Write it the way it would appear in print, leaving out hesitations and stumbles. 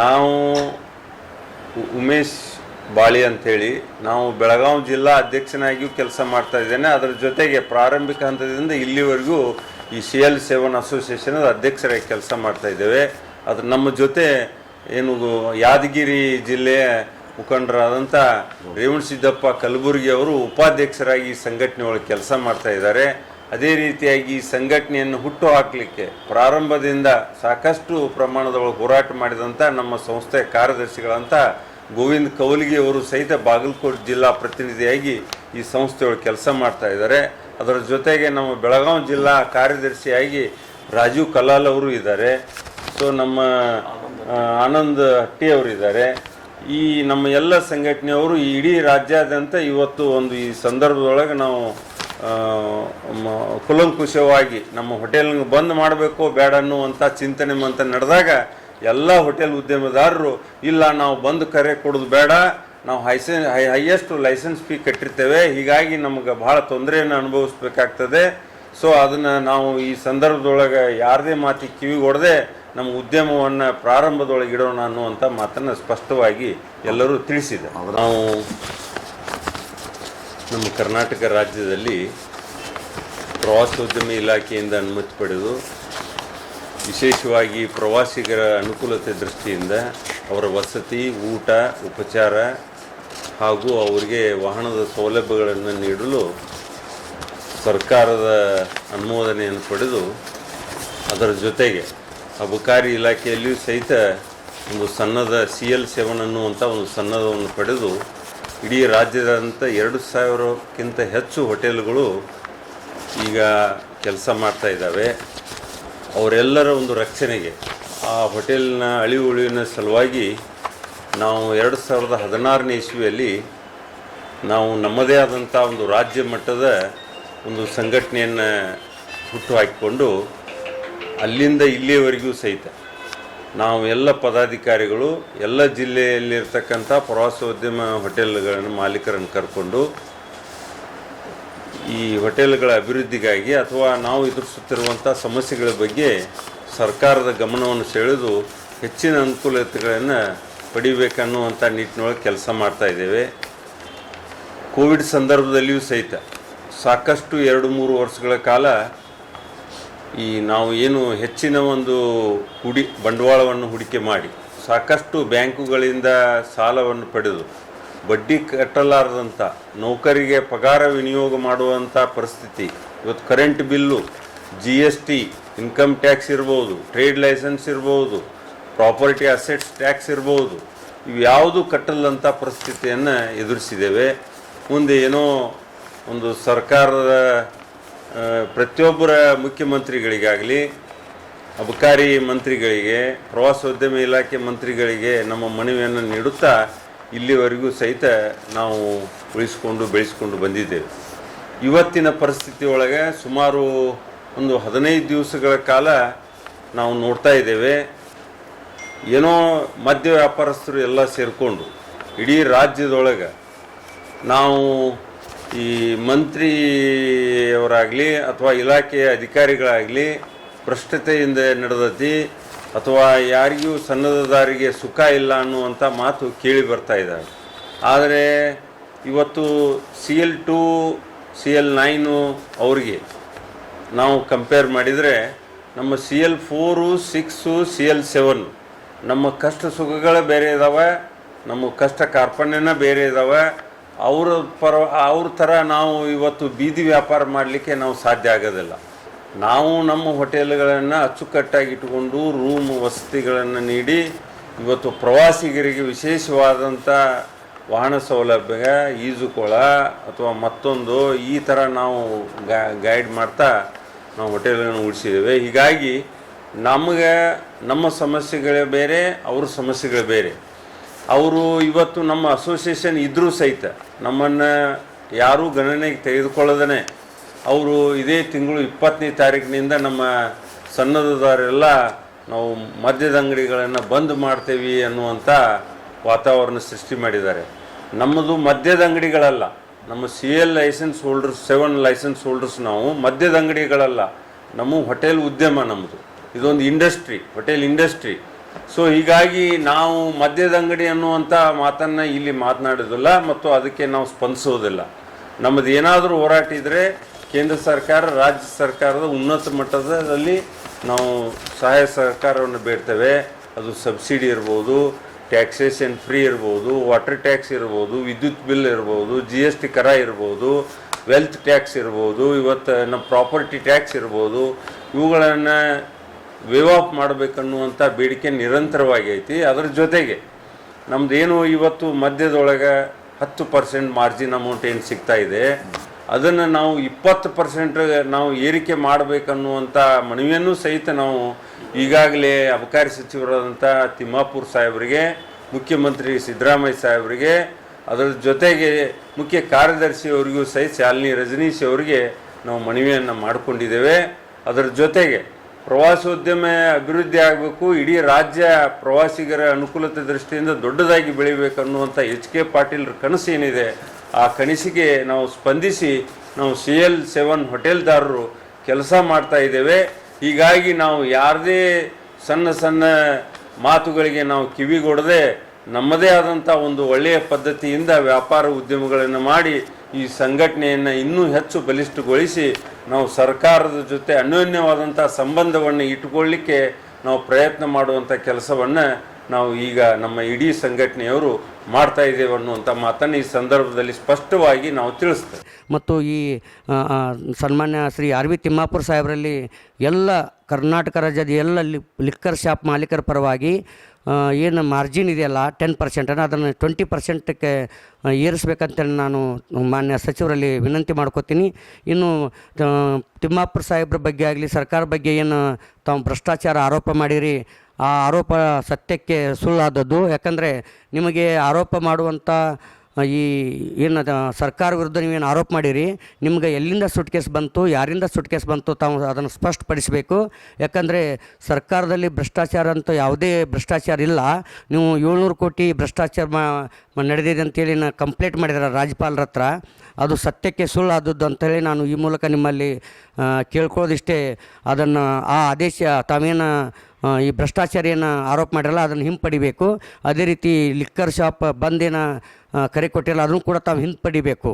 ನಾವು ಉಮೇಶ್ ಬಾಳಿ ಅಂಥೇಳಿ ನಾವು ಬೆಳಗಾವಿ ಜಿಲ್ಲಾ ಅಧ್ಯಕ್ಷನಾಗಿಯೂ ಕೆಲಸ ಮಾಡ್ತಾ ಇದ್ದೇನೆ. ಅದರ ಜೊತೆಗೆ ಪ್ರಾರಂಭಿಕ ಹಂತದಿಂದ ಇಲ್ಲಿವರೆಗೂ ಈ CL7 ಅಸೋಸಿಯೇಷನ್ ಅಧ್ಯಕ್ಷರಾಗಿ ಕೆಲಸ ಮಾಡ್ತಾ ಇದ್ದೇವೆ. ಅದು ನಮ್ಮ ಜೊತೆ ಏನು ಯಾದಗಿರಿ ಜಿಲ್ಲೆಯ ಮುಖಂಡರಾದಂಥ ರೇವಣಸಿದ್ದಪ್ಪ ಕಲಬುರ್ಗಿ ಅವರು ಉಪಾಧ್ಯಕ್ಷರಾಗಿ ಈ ಸಂಘಟನೆ ಒಳಗೆ ಕೆಲಸ ಮಾಡ್ತಾ ಇದ್ದಾರೆ. ಅದೇ ರೀತಿಯಾಗಿ ಈ ಸಂಘಟನೆಯನ್ನು ಹುಟ್ಟು ಹಾಕಲಿಕ್ಕೆ ಪ್ರಾರಂಭದಿಂದ ಸಾಕಷ್ಟು ಪ್ರಮಾಣದೊಳಗೆ ಹೋರಾಟ ಮಾಡಿದಂಥ ನಮ್ಮ ಸಂಸ್ಥೆಯ ಕಾರ್ಯದರ್ಶಿಗಳಂಥ ಗೋವಿಂದ ಕೌಲಿಗಿ ಅವರು ಸಹಿತ ಬಾಗಲಕೋಟೆ ಜಿಲ್ಲಾ ಪ್ರತಿನಿಧಿಯಾಗಿ ಈ ಸಂಸ್ಥೆಯೊಳಗೆ ಕೆಲಸ ಮಾಡ್ತಾ ಇದ್ದಾರೆ. ಅದರ ಜೊತೆಗೆ ನಮ್ಮ ಬೆಳಗಾವಿ ಜಿಲ್ಲಾ ಕಾರ್ಯದರ್ಶಿಯಾಗಿ ರಾಜೀವ್ ಕಲಾಲ್ ಅವರು ಇದ್ದಾರೆ. ಸೊ ನಮ್ಮ ಆನಂದ್ ಹಟ್ಟಿ ಅವರು ಇದ್ದಾರೆ. ಈ ನಮ್ಮ ಎಲ್ಲ ಸಂಘಟನೆಯವರು ಇಡೀ ರಾಜ್ಯಾದ್ಯಂತ ಇವತ್ತು ಒಂದು ಈ ಸಂದರ್ಭದೊಳಗೆ ನಾವು ಕುಲಂಕುಷವಾಗಿ ನಮ್ಮ ಹೋಟೆಲ್ನ ಬಂದ್ ಮಾಡಬೇಕು ಬೇಡ ಅನ್ನುವಂಥ ಚಿಂತನೆ ಮಂತ ನಡೆದಾಗ ಎಲ್ಲ ಹೋಟೆಲ್ ಉದ್ಯಮದಾರರು ಇಲ್ಲ ನಾವು ಬಂದು ಕರೆ ಕೊಡೋದು ಬೇಡ, ನಾವು ಹೈಯೆಸ್ಟ್ ಲೈಸೆನ್ಸ್ ಫೀ ಕಟ್ಟಿರ್ತೇವೆ, ಹೀಗಾಗಿ ನಮಗೆ ಭಾಳ ತೊಂದರೆಯನ್ನು ಅನುಭವಿಸ್ಬೇಕಾಗ್ತದೆ. ಸೊ ಅದನ್ನು ನಾವು ಈ ಸಂದರ್ಭದೊಳಗೆ ಯಾರದೇ ಮಾತಿಗೆ ಕಿವಿಗೆ ಹೊಡೆದೇ ನಮ್ಮ ಉದ್ಯಮವನ್ನು ಪ್ರಾರಂಭದೊಳಗೆ ಇಡೋಣ ಅನ್ನುವಂಥ ಮಾತನ್ನು ಸ್ಪಷ್ಟವಾಗಿ ಎಲ್ಲರೂ ತಿಳಿಸಿದೆ. ನಾವು ನಮ್ಮ ಕರ್ನಾಟಕ ರಾಜ್ಯದಲ್ಲಿ ಪ್ರವಾಸೋದ್ಯಮ ಇಲಾಖೆಯಿಂದ ಅನುಮತಿ ಪಡೆದು ವಿಶೇಷವಾಗಿ ಪ್ರವಾಸಿಗರ ಅನುಕೂಲತೆ ದೃಷ್ಟಿಯಿಂದ ಅವರ ವಸತಿ, ಊಟ, ಉಪಚಾರ ಹಾಗೂ ಅವರಿಗೆ ವಾಹನದ ಸೌಲಭ್ಯಗಳನ್ನು ನೀಡಲು ಸರ್ಕಾರದ ಅನುಮೋದನೆಯನ್ನು ಪಡೆದು ಅದರ ಜೊತೆಗೆ ಅಬಕಾರಿ ಇಲಾಖೆಯಲ್ಲಿಯೂ ಸಹಿತ ಒಂದು ಸನ್ನದ CL7 ಅನ್ನುವಂಥ ಒಂದು ಸನ್ನದವನ್ನು ಪಡೆದು ಇಡೀ ರಾಜ್ಯದಾದ್ಯಂತ 2000ಕ್ಕಿಂತ ಹೆಚ್ಚು ಹೋಟೆಲ್ಗಳು ಈಗ ಕೆಲಸ ಮಾಡ್ತಾ ಇದ್ದಾವೆ. ಅವರೆಲ್ಲರ ಒಂದು ರಕ್ಷಣೆಗೆ ಆ ಹೋಟೆಲ್ನ ಅಳಿವು ಉಳಿವಿನ ಸಲುವಾಗಿ ನಾವು 2016ನೇ ಇಸ್ವಿಯಲ್ಲಿ ನಾವು ನಮ್ಮದೇ ಆದಂಥ ಒಂದು ರಾಜ್ಯ ಮಟ್ಟದ ಒಂದು ಸಂಘಟನೆಯನ್ನು ಹುಟ್ಟು ಹಾಕಿಕೊಂಡು ಅಲ್ಲಿಂದ ಇಲ್ಲಿಯವರೆಗೂ ಸಹಿತ ನಾವು ಎಲ್ಲ ಪದಾಧಿಕಾರಿಗಳು ಎಲ್ಲ ಜಿಲ್ಲೆಯಲ್ಲಿರ್ತಕ್ಕಂಥ ಪ್ರವಾಸೋದ್ಯಮ ಹೋಟೆಲ್ಗಳನ್ನು ಮಾಲೀಕರನ್ನು ಕರ್ಕೊಂಡು ಈ ಹೋಟೆಲ್ಗಳ ಅಭಿವೃದ್ಧಿಗಾಗಿ ಅಥವಾ ನಾವು ಎದುರಿಸುತ್ತಿರುವಂಥ ಸಮಸ್ಯೆಗಳ ಬಗ್ಗೆ ಸರ್ಕಾರದ ಗಮನವನ್ನು ಸೆಳೆದು ಹೆಚ್ಚಿನ ಅನುಕೂಲತೆಗಳನ್ನು ಪಡಿಬೇಕನ್ನುವಂಥ ನಿಟ್ಟಿನೊಳಗೆ ಕೆಲಸ ಮಾಡ್ತಾ ಇದ್ದೇವೆ. ಕೋವಿಡ್ ಸಂದರ್ಭದಲ್ಲಿಯೂ ಸಹಿತ ಸಾಕಷ್ಟು 2-3 ವರ್ಷಗಳ ಕಾಲ ಈ ನಾವು ಏನು ಹೆಚ್ಚಿನ ಒಂದು ಬಂಡವಾಳವನ್ನು ಹೂಡಿಕೆ ಮಾಡಿ ಸಾಕಷ್ಟು ಬ್ಯಾಂಕುಗಳಿಂದ ಸಾಲವನ್ನು ಪಡೆದು ಬಡ್ಡಿ ಕಟ್ಟಲಾರದಂಥ ನೌಕರಿಗೆ ಪಗಾರ ವಿನಿಯೋಗ ಮಾಡುವಂಥ ಪರಿಸ್ಥಿತಿ, ಇವತ್ತು current bill, GST, income tax ಇರ್ಬೋದು, ಟ್ರೇಡ್ ಲೈಸೆನ್ಸ್ ಇರ್ಬೋದು, ಪ್ರಾಪರ್ಟಿ ಅಸೆಟ್ಸ್ ಟ್ಯಾಕ್ಸ್ ಇರ್ಬೋದು, ಇವು ಯಾವುದು ಕಟ್ಟಲ್ಲಂಥ ಪರಿಸ್ಥಿತಿಯನ್ನು ಎದುರಿಸಿದ್ದೇವೆ. ಮುಂದೆ ಏನೋ ಒಂದು ಸರ್ಕಾರದ ಪ್ರತಿಯೊಬ್ಬರ ಮುಖ್ಯಮಂತ್ರಿಗಳಿಗಾಗಲಿ, ಅಬಕಾರಿ ಮಂತ್ರಿಗಳಿಗೆ, ಪ್ರವಾಸೋದ್ಯಮ ಇಲಾಖೆ ಮಂತ್ರಿಗಳಿಗೆ ನಮ್ಮ ಮನವಿಯನ್ನು ನೀಡುತ್ತಾ ಇಲ್ಲಿವರೆಗೂ ಸಹಿತ ನಾವು ಉಳಿಸ್ಕೊಂಡು ಬೆಳೆಸ್ಕೊಂಡು ಬಂದಿದ್ದೇವೆ. ಇವತ್ತಿನ ಪರಿಸ್ಥಿತಿ ಒಳಗೆ ಸುಮಾರು ಒಂದು 15 ದಿವಸಗಳ ಕಾಲ ನಾವು ನೋಡ್ತಾ ಇದ್ದೇವೆ. ಏನೋ ಮದ್ಯ ವ್ಯಾಪಾರಸ್ಥರು ಎಲ್ಲ ಸೇರಿಕೊಂಡು ಇಡೀ ರಾಜ್ಯದೊಳಗೆ ನಾವು ಈ ಮಂತ್ರಿಯವರಾಗಲಿ ಅಥವಾ ಇಲಾಖೆಯ ಅಧಿಕಾರಿಗಳಾಗಲಿ ಭ್ರಷ್ಟತೆಯಿಂದ ನಡೆದತಿ ಅಥವಾ ಯಾರಿಗೂ ಸನ್ನದ್ಧದಾರಿಗೆ ಸುಖ ಇಲ್ಲ ಅನ್ನುವಂಥ ಮಾತು ಕೇಳಿ ಬರ್ತಾ ಇದ್ದಾವೆ. ಆದರೆ ಇವತ್ತು CL2, CL9 ಅವ್ರಿಗೆ ನಾವು ಕಂಪೇರ್ ಮಾಡಿದರೆ ನಮ್ಮ CL4, 6, CL7 ನಮ್ಮ ಕಷ್ಟ ಸುಖಗಳ ಬೇರೆ ಇದ್ದಾವೆ, ನಮ್ಮ ಕಷ್ಟ ಕಾರ್ಪಣ್ಯನ ಬೇರೆ ಇದ್ದಾವೆ. ಅವ್ರ ಥರ ನಾವು ಇವತ್ತು ಬೀದಿ ವ್ಯಾಪಾರ ಮಾಡಲಿಕ್ಕೆ ನಾವು ಸಾಧ್ಯ ಆಗೋದಿಲ್ಲ. ನಾವು ನಮ್ಮ ಹೋಟೆಲ್ಗಳನ್ನು ಅಚ್ಚುಕಟ್ಟಾಗಿ ಇಟ್ಟುಕೊಂಡು ರೂಮ್ ವಸತಿಗಳನ್ನು ನೀಡಿ ಇವತ್ತು ಪ್ರವಾಸಿಗರಿಗೆ ವಿಶೇಷವಾದಂಥ ವಾಹನ ಸೌಲಭ್ಯ, ಈಜುಕೊಳ ಅಥವಾ ಮತ್ತೊಂದು ಈ ಥರ ನಾವು ಗೈಡ್ ಮಾಡ್ತಾ ನಾವು ಹೋಟೆಲ್ಗಳನ್ನು ಉಳಿಸಿದ್ದೇವೆ. ಹೀಗಾಗಿ ನಮಗೆ ನಮ್ಮ ಸಮಸ್ಯೆಗಳೇ ಬೇರೆ, ಅವ್ರ ಸಮಸ್ಯೆಗಳೇ ಬೇರೆ. ಅವರು ಇವತ್ತು ನಮ್ಮ ಅಸೋಸಿಯೇಷನ್ ಇದ್ದರೂ ಸಹಿತ ನಮ್ಮನ್ನು ಯಾರೂ ಗಣನೆಗೆ ತೆಗೆದುಕೊಳ್ಳದೇ ಅವರು ಇದೇ ತಿಂಗಳು 20ನೇ ತಾರೀಕಿನಿಂದ ನಮ್ಮ ಸನ್ನದ್ಧದಾರೆಲ್ಲ ನಾವು ಮದ್ಯದ ಅಂಗಡಿಗಳನ್ನು ಬಂದ್ ಮಾಡ್ತೇವೆ ಅನ್ನುವಂಥ ವಾತಾವರಣ ಸೃಷ್ಟಿ ಮಾಡಿದ್ದಾರೆ. ನಮ್ಮದು ಮದ್ಯದ ಅಂಗಡಿಗಳಲ್ಲ, ನಮ್ಮ CL licence holders, 7 licence holders ನಾವು ಮದ್ಯದ ಅಂಗಡಿಗಳಲ್ಲ. ನಮ್ಮ ಹೋಟೆಲ್ ಉದ್ಯಮ ನಮ್ಮದು, ಇದೊಂದು ಇಂಡಸ್ಟ್ರಿ, ಹೋಟೆಲ್ ಇಂಡಸ್ಟ್ರಿ. ಸೊ ಹೀಗಾಗಿ ನಾವು ಮದ್ಯದ ಅಂಗಡಿ ಅನ್ನುವಂಥ ಮಾತನ್ನು ಇಲ್ಲಿ ಮಾತನಾಡೋದಿಲ್ಲ ಮತ್ತು ಅದಕ್ಕೆ ನಾವು ಸ್ಪಂದಿಸೋದಿಲ್ಲ. ನಮ್ಮದು ಏನಾದರೂ ಹೋರಾಟ ಇದ್ದರೆ ಕೇಂದ್ರ ಸರ್ಕಾರ, ರಾಜ್ಯ ಸರ್ಕಾರದ ಉನ್ನತ ಮಟ್ಟದಲ್ಲಿ ನಾವು ಸಹಾಯ ಸಹಕಾರವನ್ನು ಬೇಡ್ತೇವೆ. ಅದು ಸಬ್ಸಿಡಿ ಇರ್ಬೋದು, ಟ್ಯಾಕ್ಸೇಷನ್ ಫ್ರೀ ಇರ್ಬೋದು, ವಾಟರ್ ಟ್ಯಾಕ್ಸ್ ಇರ್ಬೋದು, ವಿದ್ಯುತ್ ಬಿಲ್ ಇರ್ಬೋದು, GST ಕರ ಇರ್ಬೋದು, ವೆಲ್ತ್ ಟ್ಯಾಕ್ಸ್ ಇರ್ಬೋದು, ಇವತ್ತು ನಮ್ಮ ಪ್ರಾಪರ್ಟಿ ಟ್ಯಾಕ್ಸ್ ಇರ್ಬೋದು, ಇವುಗಳನ್ನು ವೇವ್ ಆಫ್ ಮಾಡಬೇಕನ್ನುವಂಥ ಬೇಡಿಕೆ ನಿರಂತರವಾಗಿ ಐತಿ. ಅದರ ಜೊತೆಗೆ ನಮ್ಮದೇನು ಇವತ್ತು ಮಧ್ಯದೊಳಗೆ 10% ಮಾರ್ಜಿನ್ ಅಮೌಂಟ್ ಏನು ಸಿಗ್ತಾ ಇದೆ, ಅದನ್ನು ನಾವು 20% ನಾವು ಏರಿಕೆ ಮಾಡಬೇಕನ್ನುವಂಥ ಮನವಿಯನ್ನು ಸಹಿತ ನಾವು ಈಗಾಗಲೇ ಅಬಕಾರಿ ಸಚಿವರಾದಂಥ ತಿಮ್ಮಾಪುರ್ ಸಾಹೇಬರಿಗೆ, ಮುಖ್ಯಮಂತ್ರಿ ಸಿದ್ದರಾಮಯ್ಯ ಸಾಹೇಬರಿಗೆ, ಅದರ ಜೊತೆಗೆ ಮುಖ್ಯ ಕಾರ್ಯದರ್ಶಿಯವರಿಗೂ ಸಹಿತ ಶಾಲಿನಿ ರಜನೀಶ್ ಅವರಿಗೆ ನಾವು ಮನವಿಯನ್ನು ಮಾಡಿಕೊಂಡಿದ್ದೇವೆ. ಅದರ ಜೊತೆಗೆ ಪ್ರವಾಸೋದ್ಯಮ ಅಭಿವೃದ್ಧಿ ಆಗಬೇಕು, ಇಡೀ ರಾಜ್ಯ ಪ್ರವಾಸಿಗರ ಅನುಕೂಲತೆ ದೃಷ್ಟಿಯಿಂದ ದೊಡ್ಡದಾಗಿ ಬೆಳಿಬೇಕನ್ನುವಂಥ HK ಪಾಟೀಲ್ರ ಕನಸು ಏನಿದೆ, ಆ ಕನಸಿಗೆ ನಾವು ಸ್ಪಂದಿಸಿ ನಾವು CL7 ಹೋಟೆಲ್ದಾರರು ಕೆಲಸ ಮಾಡ್ತಾ ಇದ್ದೇವೆ. ಹೀಗಾಗಿ ನಾವು ಯಾರದೇ ಸಣ್ಣ ಸಣ್ಣ ಮಾತುಗಳಿಗೆ ನಾವು ಕಿವಿಗೊಡದೆ ನಮ್ಮದೇ ಆದಂಥ ಒಂದು ಒಳ್ಳೆಯ ಪದ್ಧತಿಯಿಂದ ವ್ಯಾಪಾರ ಉದ್ಯಮಗಳನ್ನು ಮಾಡಿ ಈ ಸಂಘಟನೆಯನ್ನು ಇನ್ನೂ ಹೆಚ್ಚು ಬಲಿಷ್ಠಗೊಳಿಸಿ ನಾವು ಸರ್ಕಾರದ ಜೊತೆ ಅನ್ಯೋನ್ಯವಾದಂಥ ಸಂಬಂಧವನ್ನು ಇಟ್ಟುಕೊಳ್ಳಿಕ್ಕೆ ನಾವು ಪ್ರಯತ್ನ ಮಾಡುವಂಥ ಕೆಲಸವನ್ನು ನಾವು ಈಗ ನಮ್ಮ ಇಡೀ ಸಂಘಟನೆಯವರು ಮಾಡ್ತಾ ಇದ್ದೇವೆ ಅನ್ನುವಂಥ ಮಾತನ್ನು ಈ ಸಂದರ್ಭದಲ್ಲಿ ಸ್ಪಷ್ಟವಾಗಿ ನಾವು ತಿಳಿಸ್ತೇವೆ. ಮತ್ತು ಈ ಸನ್ಮಾನ್ಯ ಶ್ರೀ RV ತಿಮ್ಮಾಪುರ ಸಾಹೇಬರಲ್ಲಿ ಎಲ್ಲ ಕರ್ನಾಟಕ ರಾಜ್ಯದ ಎಲ್ಲ ಲಿಕ್ಕರ್ ಶಾಪ್ ಮಾಲೀಕರ ಪರವಾಗಿ ಏನು ಮಾರ್ಜಿನ್ ಇದೆಯಲ್ಲ 10%, ಅದನ್ನು 20%ಕ್ಕೆ ಏರಿಸ್ಬೇಕಂತೇಳಿ ನಾನು ಮಾನ್ಯ ಸಚಿವರಲ್ಲಿ ವಿನಂತಿ ಮಾಡ್ಕೋತೀನಿ. ಇನ್ನು ತಿಮ್ಮಾಪುರ ಸಾಹೇಬ್ರ ಬಗ್ಗೆ ಆಗಲಿ ಸರ್ಕಾರ ಬಗ್ಗೆ ಏನು ತಾವು ಭ್ರಷ್ಟಾಚಾರ ಆರೋಪ ಮಾಡಿರಿ, ಆ ಆರೋಪ ಸತ್ಯಕ್ಕೆ ಸುಳ್ಳಾದದ್ದು. ಯಾಕಂದರೆ ನಿಮಗೆ ಆರೋಪ ಮಾಡುವಂಥ ಈ ಏನು ಸರ್ಕಾರ ವಿರುದ್ಧ ನೀವೇನು ಆರೋಪ ಮಾಡಿರಿ, ನಿಮ್ಗೆ ಎಲ್ಲಿಂದ ಸುಟ್ಕೇಸ್ ಬಂತು, ಯಾರಿಂದ ಸುಟ್ಕೇಸ್ ಬಂತು, ತಾವು ಅದನ್ನು ಸ್ಪಷ್ಟಪಡಿಸಬೇಕು. ಯಾಕಂದರೆ ಸರ್ಕಾರದಲ್ಲಿ ಭ್ರಷ್ಟಾಚಾರ ಅಂತ ಯಾವುದೇ ಭ್ರಷ್ಟಾಚಾರ ಇಲ್ಲ. ನೀವು 700 ಕೋಟಿ ಭ್ರಷ್ಟಾಚಾರ ನಡೆದಿದೆ ಅಂತೇಳಿ ಕಂಪ್ಲೇಂಟ್ ಮಾಡಿದ್ದಾರೆ ರಾಜ್ಯಪಾಲರ ಹತ್ರ. ಅದು ಸತ್ಯಕ್ಕೆ ಸುಳ್ಳಾದದ್ದು ಅಂಥೇಳಿ ನಾನು ಈ ಮೂಲಕ ನಿಮ್ಮಲ್ಲಿ ಕೇಳ್ಕೊಳ್ಳೋದಿಷ್ಟೇ. ಅದನ್ನು ಆ ಆದೇಶ ತಾವೇನು ಈ ಭ್ರಷ್ಟಾಚಾರ ಏನು ಆರೋಪ ಮಾಡಿರಲ್ಲ ಅದನ್ನು ಹಿಂಪಡಿಬೇಕು. ಅದೇ ರೀತಿ ಲಿಕ್ಕರ್ ಶಾಪ್ ಬಂದೇನ ಕರೆ ಕೊಟ್ಟಿಲ್ಲ ಅದನ್ನು ಕೂಡ ತಾವು ಹಿಂಪಡಿಬೇಕು.